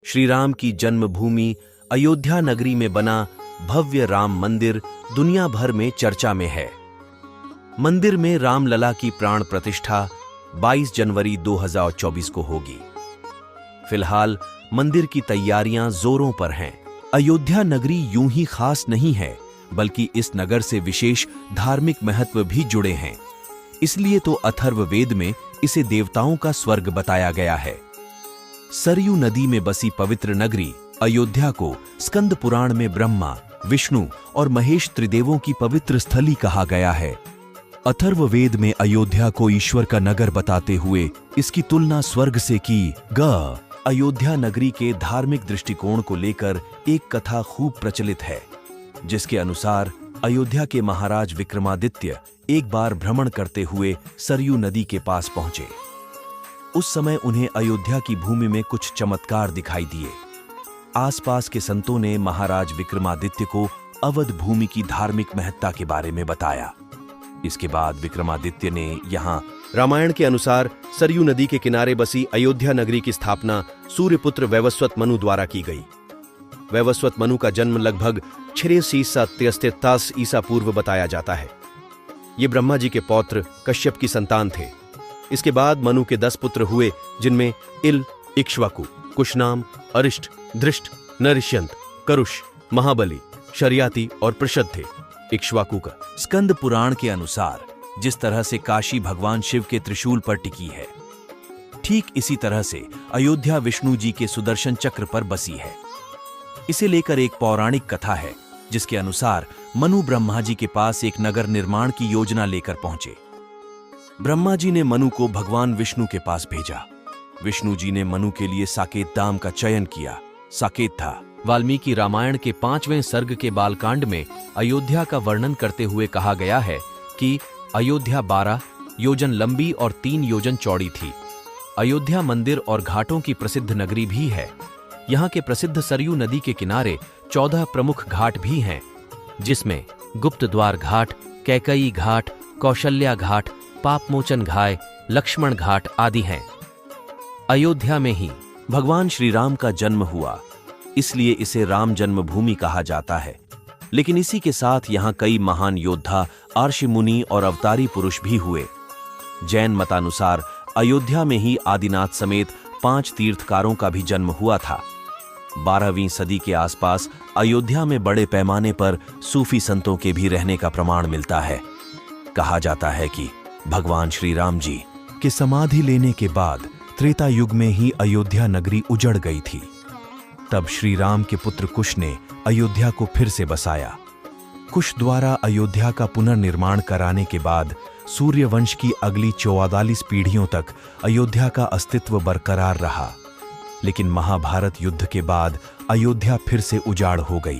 श्री राम की जन्मभूमि अयोध्या नगरी में बना भव्य राम मंदिर दुनिया भर में चर्चा में है। मंदिर में रामलला की प्राण प्रतिष्ठा 22 जनवरी 2024 को होगी। फिलहाल मंदिर की तैयारियां जोरों पर हैं। अयोध्या नगरी यूं ही खास नहीं है, बल्कि इस नगर से विशेष धार्मिक महत्व भी जुड़े हैं। इसलिए तो अथर्ववेद में इसे देवताओं का स्वर्ग बताया गया है। सरयू नदी में बसी पवित्र नगरी अयोध्या को स्कंद पुराण में ब्रह्मा, विष्णु और महेश त्रिदेवों की पवित्र स्थली कहा गया है। अथर्ववेद में अयोध्या को ईश्वर का नगर बताते हुए इसकी तुलना स्वर्ग से की ग। अयोध्या नगरी के धार्मिक दृष्टिकोण को लेकर एक कथा खूब प्रचलित है, जिसके अनुसार अयोध्या के महाराज विक्रमादित्य एक बार भ्रमण करते हुए सरयू नदी के पास पहुंचे। उस समय उन्हें अयोध्या की भूमि में कुछ चमत्कार दिखाई दिए। आसपास के संतों ने महाराज विक्रमादित्य को अवध भूमि की धार्मिक महत्ता के बारे में बताया। इसके बाद विक्रमादित्य ने यहाँ रामायण के अनुसार सरयू नदी के किनारे बसी अयोध्या नगरी की स्थापना सूर्यपुत्र वैवस्वत मनु द्वारा की गई। वैवस्वत मनु का जन्म लगभग 633 ईसा पूर्व बताया जाता है। ये ब्रह्मा जी के पौत्र कश्यप की संतान थे। इसके बाद मनु के 10 पुत्र हुए, जिनमें इल, इक्ष्वाकु, कुशनाम, अरिष्ट, धृष्ट, नरिष्यंत, करुष, महाबली, शर्याति और प्रषद थे। इक्ष्वाकु का स्कंद पुराण के अनुसार जिस तरह से काशी भगवान शिव के त्रिशूल पर टिकी है, ठीक इसी तरह से अयोध्या विष्णु जी के सुदर्शन चक्र पर बसी है। इसे लेकर एक पौराणिक कथा है, जिसके अनुसार मनु ब्रह्मा जी के पास एक नगर निर्माण की योजना लेकर पहुंचे। ब्रह्मा जी ने मनु को भगवान विष्णु के पास भेजा। विष्णु जी ने मनु के लिए साकेत धाम का चयन किया। साकेत था। वाल्मीकि रामायण के 5वें सर्ग के बालकांड में अयोध्या का वर्णन करते हुए कहा गया है कि अयोध्या 12 योजन लंबी और 3 योजन चौड़ी थी। अयोध्या मंदिर और घाटों की प्रसिद्ध नगरी भी है। यहाँ के प्रसिद्ध सरयू नदी के किनारे 14 प्रमुख घाट भी हैं, जिसमें गुप्त द्वार घाट, कैकई घाट, कौशल्या घाट, पापमोचन घाय, लक्ष्मण घाट आदि हैं। अयोध्या में ही भगवान श्री राम का जन्म हुआ, इसलिए इसे राम जन्मभूमि कहा जाता है। लेकिन इसी के साथ यहाँ कई महान योद्धा, आर्षि मुनि और अवतारी पुरुष भी हुए। जैन मतानुसार अयोध्या में ही आदिनाथ समेत 5 तीर्थकारों का भी जन्म हुआ था। 12वीं सदी के आसपास अयोध्या में बड़े पैमाने पर सूफी संतों के भी रहने का प्रमाण मिलता है। कहा जाता है कि भगवान श्री राम जी के समाधि लेने के बाद त्रेता युग में ही अयोध्या नगरी उजड़ गई थी। तब श्री राम के पुत्र कुश ने अयोध्या को फिर से बसाया। कुश द्वारा अयोध्या का पुनर्निर्माण कराने के बाद सूर्यवंश की अगली 44 पीढ़ियों तक अयोध्या का अस्तित्व बरकरार रहा। लेकिन महाभारत युद्ध के बाद अयोध्या फिर से उजाड़ हो गई।